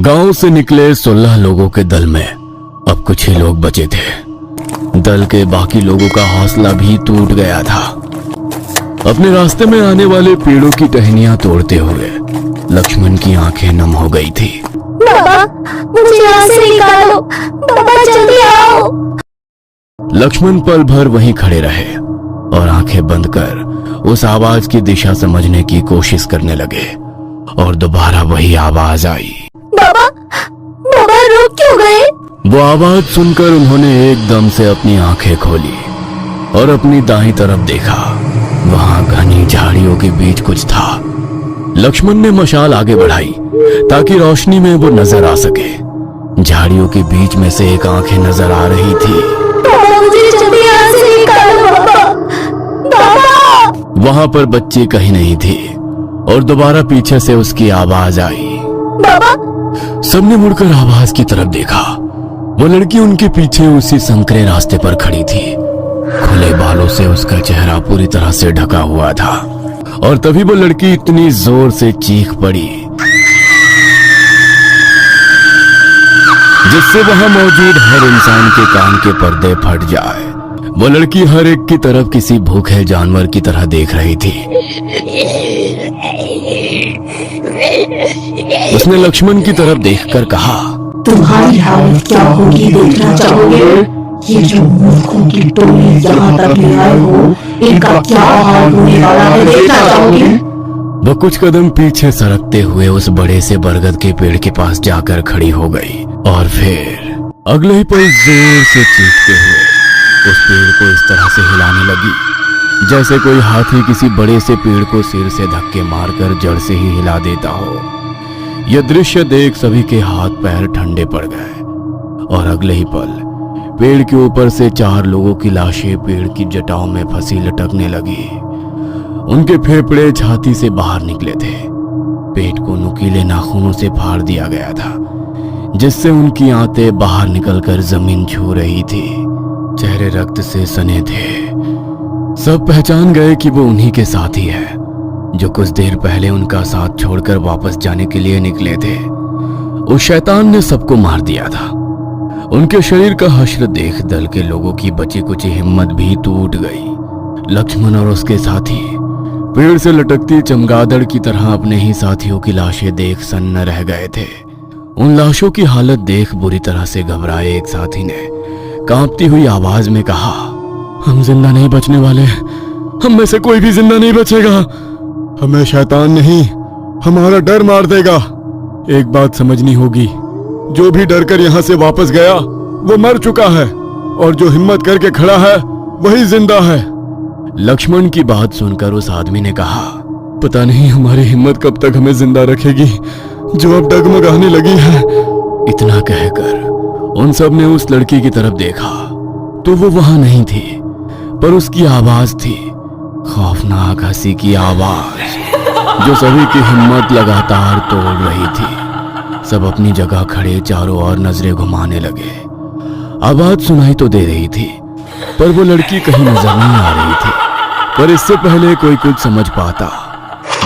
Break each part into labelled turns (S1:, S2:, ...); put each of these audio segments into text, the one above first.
S1: गांव से निकले 16 लोगों के दल में अब कुछ ही लोग बचे थे। दल के बाकी लोगों का हौसला भी टूट गया था। अपने रास्ते में आने वाले पेड़ों की टहनियां तोड़ते हुए लक्ष्मण की आंखें नम हो गई थी।
S2: बाबा, मुझे यहाँ से निकालो, बाबा जल्दी आओ।
S1: लक्ष्मण पल भर वहीं खड़े रहे और आंखें बंद कर उस आवाज की दिशा समझने की कोशिश करने लगे और दोबारा वही आवाज आई।
S2: बाबा, बाबा रुक क्यों गए?
S1: वो आवाज सुनकर उन्होंने एकदम से अपनी आंखें खोली और अपनी दाईं तरफ देखा। वहां घनी झाड़ियों के बीच कुछ था। लक्ष्मण ने मशाल आगे बढ़ाई ताकि रोशनी में वो नजर आ सके। झाड़ियों के बीच में से एक आंखें नजर आ रही थी।
S2: बाबा, मुझे जल्दी यहाँ से निकालो बाबा। बाबा!
S1: वहां पर बच्ची कहीं नहीं थी और दोबारा पीछे से उसकी आवाज आई।
S2: बाबा!
S1: सबने मुड़कर आवाज की तरफ देखा। वो लड़की उनके पीछे उसी संकरे रास्ते पर खड़ी थी। खुले बालों से उसका चेहरा पूरी तरह से ढका हुआ था और तभी वो लड़की इतनी जोर से चीख पड़ी जिससे वहां मौजूद हर इंसान के कान के पर्दे फट जाए। वो लड़की हर एक की तरफ किसी भूखे जानवर की तरह देख रही थी। उसने लक्ष्मण की तरफ देखकर कहा,
S3: तुम्हारी हालत क्या होगी देखना चाहोगे? ये जो मूर्खों की टोली यहाँ तक ले आए हो, इनका क्या हाल होने वाला है देखना चाहोगे?
S1: वो कुछ कदम पीछे सरकते हुए उस बड़े से बरगद के पेड़ के पास जाकर खड़ी हो गई और फिर अगले ही पल जोर से चीखते हुए उस पेड़ को इस तरह से हिलाने लगी जैसे कोई हाथी किसी बड़े से पेड़ को सिर से धक्के मारकर जड़ से ही हिला देता हो। यह दृश्य देख सभी के हाथ पैर ठंडे पड़ गए और अगले ही पल पेड़ के ऊपर से 4 लोगों की लाशें पेड़ की जटाओं में फंसी लटकने लगी। उनके फेफड़े छाती से बाहर निकले थे। पेट को नुकीले नाखूनों से फाड़ दिया गया था जिससे उनकी आंतें बाहर निकलकर जमीन छू रही थी। चेहरे रक्त से सने थे। सब पहचान गए कि वो उन्हीं के साथी है जो कुछ देर पहले उनका साथ छोड़कर वापस जाने के लिए निकले थे। उस शैतान ने सबको मार दिया था। उनके शरीर का हश्र देख दल के लोगों की बची कुची हिम्मत भी टूट गई। लक्ष्मण और उसके साथी पेड़ से लटकती चमगादड़ की तरह अपने ही साथियों की लाशें देख सन्न रह गए थे। उन लाशों की हालत देख बुरी तरह से घबराए एक साथी ने कांपती हुई आवाज में कहा, हम जिंदा नहीं बचने वाले। हम में से कोई भी जिंदा नहीं बचेगा। हमें शैतान नहीं, हमारा डर मार देगा। एक बात समझनी होगी, जो भी डर कर यहाँ से वापस गया वो मर चुका है और जो हिम्मत करके खड़ा है वही जिंदा है। लक्ष्मण की बात सुनकर उस आदमी ने कहा, पता नहीं हमारी हिम्मत कब तक हमें जिंदा रखेगी जो अब डगमगाने लगी है। इतना कहकर उन सब ने उस लड़की की तरफ देखा तो वो वहां नहीं थी, पर उसकी आवाज थी, खौफनाक हंसी की आवाज जो सभी की हिम्मत लगातार तोड़ रही थी। सब अपनी जगह खड़े चारों ओर नजरें घुमाने लगे। आवाज सुनाई तो दे रही थी पर वो लड़की कहीं नजर नहीं आ रही थी। पर इससे पहले कोई कुछ समझ पाता,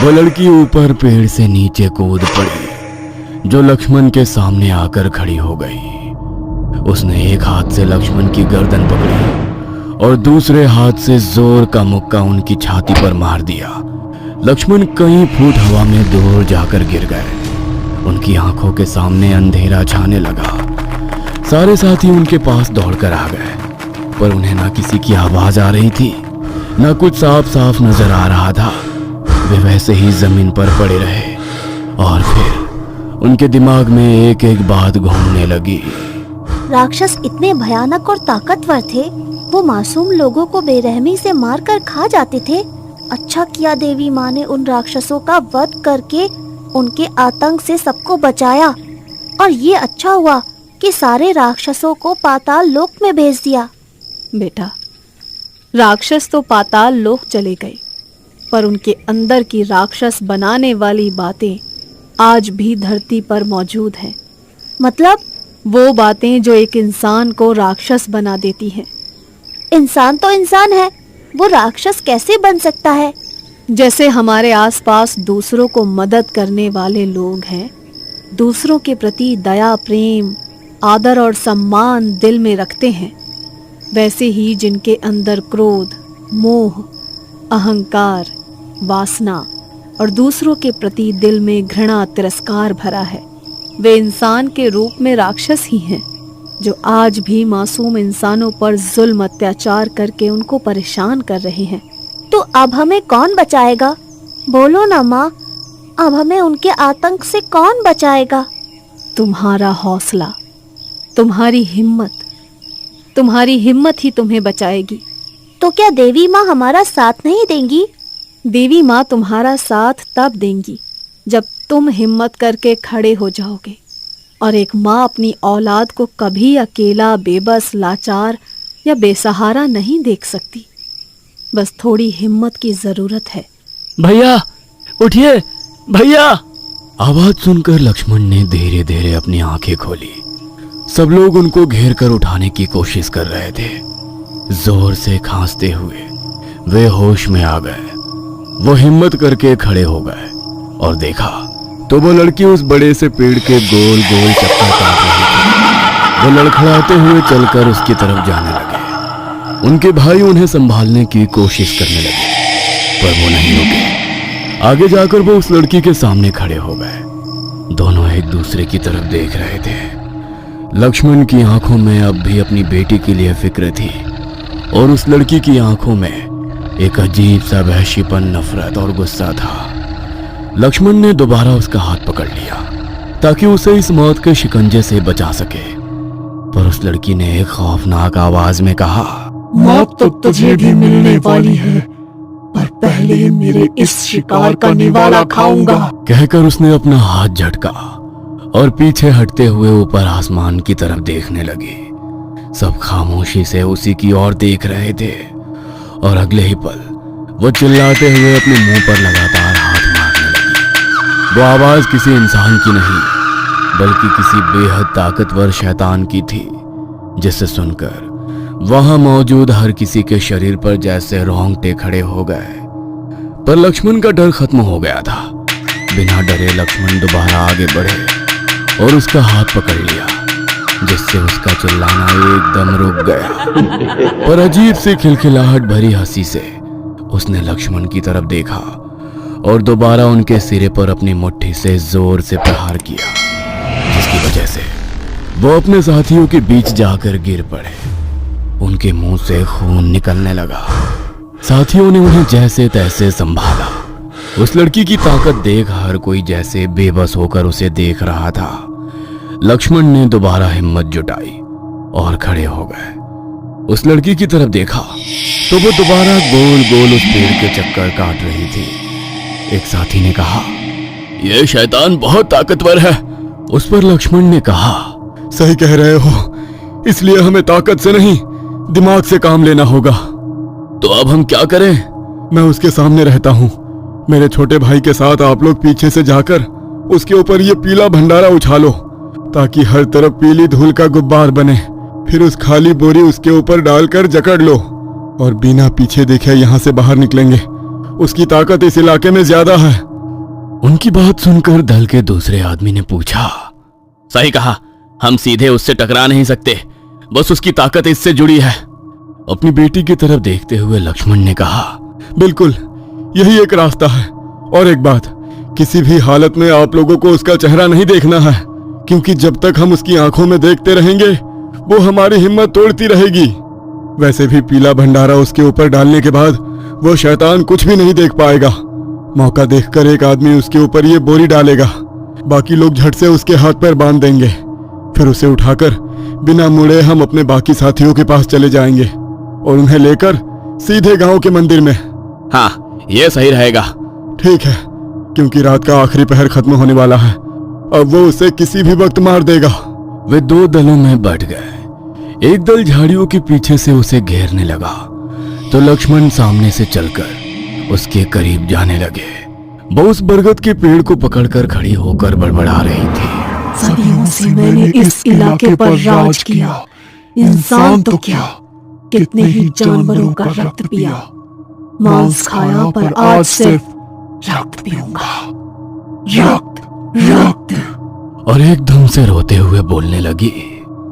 S1: वो लड़की ऊपर पेड़ से नीचे कूद पड़ी जो लक्ष्मण के सामने आकर खड़ी हो गई। उसने एक हाथ से लक्ष्मण की गर्दन पकड़ी और दूसरे हाथ से जोर का मुक्का उनकी छाती पर मार दिया। लक्ष्मण कई फुट हवा में दूर जाकर गिर गए। उनकी आंखों के सामने अंधेरा छाने लगा। सारे साथी उनके पास दौड़कर आ गए पर उन्हें ना किसी की आवाज आ रही थी ना कुछ साफ साफ नजर आ रहा था। वे वैसे ही जमीन पर पड़े रहे और फिर उनके दिमाग में एक एक बात घूमने लगी।
S2: राक्षस इतने भयानक और ताकतवर थे, वो मासूम लोगों को बेरहमी से मारकर खा जाते थे। अच्छा किया देवी माँ ने उन राक्षसों का वध करके उनके आतंक से सबको बचाया और ये अच्छा हुआ कि सारे राक्षसों को पाताल लोक में भेज दिया।
S4: बेटा, राक्षस तो पाताल लोक चले गए पर उनके अंदर की राक्षस बनाने वाली बातें आज भी धरती पर मौजूद हैं।
S2: मतलब?
S4: वो बातें जो एक इंसान को राक्षस बना देती हैं।
S2: इंसान तो इंसान है, वो राक्षस कैसे बन सकता है?
S4: जैसे हमारे आसपास दूसरों को मदद करने वाले लोग हैं, दूसरों के प्रति दया, प्रेम, आदर और सम्मान दिल में रखते हैं, वैसे ही जिनके अंदर क्रोध, मोह, अहंकार, वासना और दूसरों के प्रति दिल में घृणा, तिरस्कार भरा है, वे इंसान के रूप में राक्षस ही हैं, जो आज भी मासूम इंसानों पर जुल्म अत्याचार करके उनको परेशान कर रहे हैं।
S2: तो अब हमें कौन बचाएगा? बोलो ना माँ, अब हमें उनके आतंक से कौन बचाएगा?
S4: तुम्हारा हौसला, तुम्हारी हिम्मत ही तुम्हें बचाएगी।
S2: तो क्या देवी माँ हमारा साथ नहीं देंगी?
S4: देवी माँ तुम्हारा साथ तब देंगी जब तुम हिम्मत करके खड़े हो जाओगे। और एक माँ अपनी औलाद को कभी अकेला, बेबस, लाचार या बेसहारा नहीं देख सकती। बस थोड़ी हिम्मत की जरूरत है।
S1: भैया उठिए, भैया। आवाज सुनकर लक्ष्मण ने धीरे धीरे अपनी आंखें खोली। सब लोग उनको घेर कर उठाने की कोशिश कर रहे थे। जोर से खांसते हुए वे होश में आ गए। वो हिम्मत करके खड़े हो गए और देखा तो वो लड़की उस बड़े से पेड़ के गोल गोल चक्कर काट रही थी। वो लड़खड़ाते हुए चलकर उसकी तरफ जाने लगे। उनके भाई उन्हें संभालने की कोशिश करने लगे, पर वो नहीं रुके। आगे जाकर वो उस लड़की के सामने खड़े हो गए। दोनों एक दूसरे की तरफ देख रहे थे। लक्ष्मण की आंखों में अब भी अपनी बेटी के लिए फिक्र थी और उस लड़की की आंखों में एक अजीब सा वहशीपन, नफरत और गुस्सा था। लक्ष्मण ने दोबारा उसका हाथ पकड़ लिया ताकि उसे इस मौत के शिकंजे से बचा सके, पर उस लड़की ने एक खौफनाक आवाज में कहा,
S3: मौत तो तुझे भी मिलने वाली है, पर पहले मेरे इस शिकार का निवाला खाऊंगा।
S1: कहकर उसने अपना हाथ झटका और पीछे हटते हुए ऊपर आसमान की तरफ देखने लगी। सब खामोशी से उसी की ओर देख रहे थे और अगले ही पल वो चिल्लाते हुए अपने मुंह पर लगातार हाथ मारने लगी। वो आवाज किसी इंसान की नहीं बल्कि किसी बेहद ताकतवर शैतान की थी, जिसे सुनकर वहां मौजूद हर किसी के शरीर पर जैसे रोंगटे खड़े हो गए। पर लक्ष्मण का डर खत्म हो गया था। बिना डरे लक्ष्मण दोबारा आगे बढ़े और उसका हाथ पकड़ लिया, जिससे उसका चिल्लाना एकदम रुक गया। पर अजीब सी खिलखिलाहट भरी हंसी से उसने लक्ष्मण की तरफ देखा और दोबारा उनके सिरे पर अपनी मुट्ठी से जोर से प्रहार किया, जिसकी वजह से वो अपने साथियों के बीच जाकर गिर पड़े। उनके मुंह से खून निकलने लगा। साथियों ने उन्हें जैसे तैसे संभाला। उस लड़की की ताकत देख हर कोई जैसे बेबस होकर उसे देख रहा था। लक्ष्मण ने दोबारा हिम्मत जुटाई और खड़े हो गए। उस लड़की की तरफ देखा तो वो दोबारा गोल गोल उस पेड़ के चक्कर काट रही थी। एक साथी ने कहा, यह शैतान बहुत ताकतवर है। उस पर लक्ष्मण ने कहा, सही कह रहे हो, इसलिए हमें ताकत से नहीं दिमाग से काम लेना होगा। तो अब हम क्या करें? मैं उसके सामने रहता हूँ। मेरे छोटे भाई के साथ आप लोग पीछे से जाकर उसके ऊपर ये पीला भंडारा उछालो ताकि हर तरफ पीली धूल का गुब्बार बने। फिर उस खाली बोरी उसके ऊपर डालकर जकड़ लो और बिना पीछे देखे यहाँ से बाहर निकलेंगे। उसकी ताकत इस इलाके में ज्यादा है। उनकी बात सुनकर दल के दूसरे आदमी ने पूछा, सही कहा, हम सीधे उससे टकरा नहीं सकते, बस उसकी ताकत इससे जुड़ी है। अपनी बेटी की तरफ देखते हुए लक्ष्मण ने कहा, बिल्कुल यही एक रास्ता है। और एक बात, किसी भी हालत में आप लोगों को उसका चेहरा नहीं देखना है, क्योंकि जब तक हम उसकी आंखों में देखते रहेंगे वो हमारी हिम्मत तोड़ती रहेगी। वैसे भी पीला भंडारा उसके ऊपर डालने के बाद वो शैतान कुछ भी नहीं देख पाएगा। मौका देखकर एक आदमी उसके ऊपर ये बोरी डालेगा, बाकी लोग झट से उसके हाथ पैर बांध देंगे। फिर उसे उठाकर बिना मुड़े हम अपने बाकी साथियों के पास चले जाएंगे और उन्हें लेकर सीधे गांव के मंदिर में। हाँ, ये सही रहेगा। ठीक है, क्योंकि रात का आखिरी पहर खत्म होने वाला है। अब वो उसे किसी भी वक्त मार देगा। वे दो दलों में बट गए। एक दल झाड़ियों के पीछे से उसे घेरने लगा तो लक्ष्मण सामने से चलकर उसके करीब जाने लगे। वो उस बरगद के पेड़ को पकड़कर खड़ी होकर बड़बड़ा रही थी,
S3: सदियों से मैंने इस इलाके पर राज किया। इंसान तो क्या, कितने ही जानवरों का रक्त पिया, मांस खाया, पर आज सिर्फ रक्त पीऊंगा। रक्त, रक्त।
S1: और एकदम से रोते हुए बोलने लगी।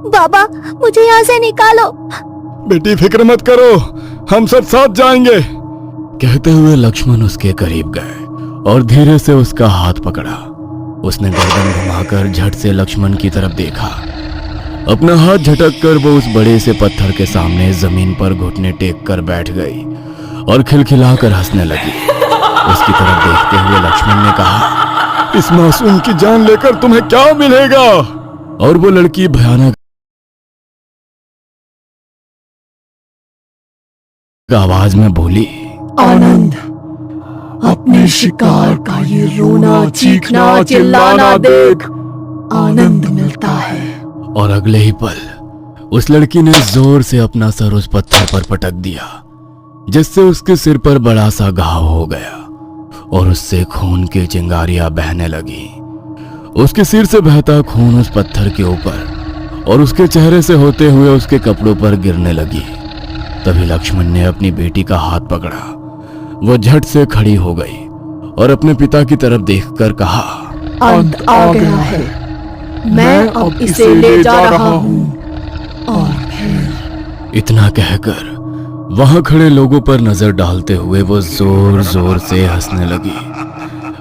S2: बाबा, मुझे यहाँ से निकालो।
S1: बेटी फिक्र मत करो, हम सब साथ जाएंगे। कहते हुए लक्ष्मण उसके करीब गए और धीरे से उसका हाथ पकड़ा। उसने गर्दन घुमाकर झट से लक्ष्मण की तरफ देखा। अपना हाथ झटक कर वो उस बड़े से पत्थर के सामने जमीन पर घुटने टेक कर बैठ गई और खिलखिलाकर हंसने लगी। उसकी तरफ देखते हुए लक्ष्मण ने कहा, इस मासूम की जान लेकर तुम्हें क्या मिलेगा? और वो लड़की भयानक आवाज में बोली,
S3: आनंद, अपने शिकार का ये रोना, चीखना, चिल्लाना देख आनंद मिलता है।
S1: और अगले ही पल उस लड़की ने जोर से अपना सर उस पत्थर पर पटक दिया, जिससे उसके सिर पर बड़ा सा घाव हो गया और उससे खून की चिंगारियां बहने लगी। उसके सिर से बहता खून उस पत्थर के ऊपर और उसके चेहरे से होते हुए उसके कपड़ों पर गिरने लगी। तभी लक्ष्मण ने अपनी बेटी का हाथ पकड़ा। वो झट से खड़ी हो गई और अपने पिता की तरफ देखकर कहा,
S3: अंत आ गया है, मैं अब इसे ले जा रहा हूँ। और फिर
S1: इतना कहकर वहां खड़े लोगों पर नजर डालते हुए वो जोर जोर से हंसने लगी।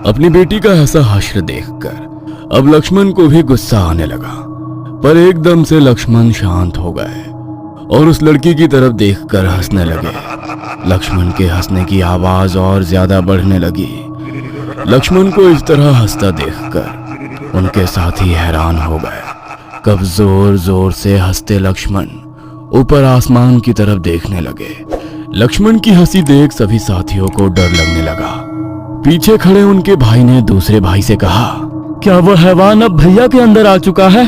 S1: अपनी बेटी का ऐसा हश्र देखकर अब लक्ष्मण को भी गुस्सा आने लगा, पर एकदम से लक्ष्मण शांत हो गए और उस लड़की की तरफ देखकर हंसने लगे। लक्ष्मण के हंसने की आवाज और ज्यादा बढ़ने लगी। लक्ष्मण को इस तरह हंसता देखकर उनके साथी हैरान हो गए। कब जोर जोर से हंसते लक्ष्मण ऊपर आसमान की तरफ देखने लगे। लक्ष्मण की हंसी देख सभी साथियों को डर लगने लगा। पीछे खड़े उनके भाई ने दूसरे भाई से कहा, क्या वो हैवान अब भैया के अंदर आ चुका है?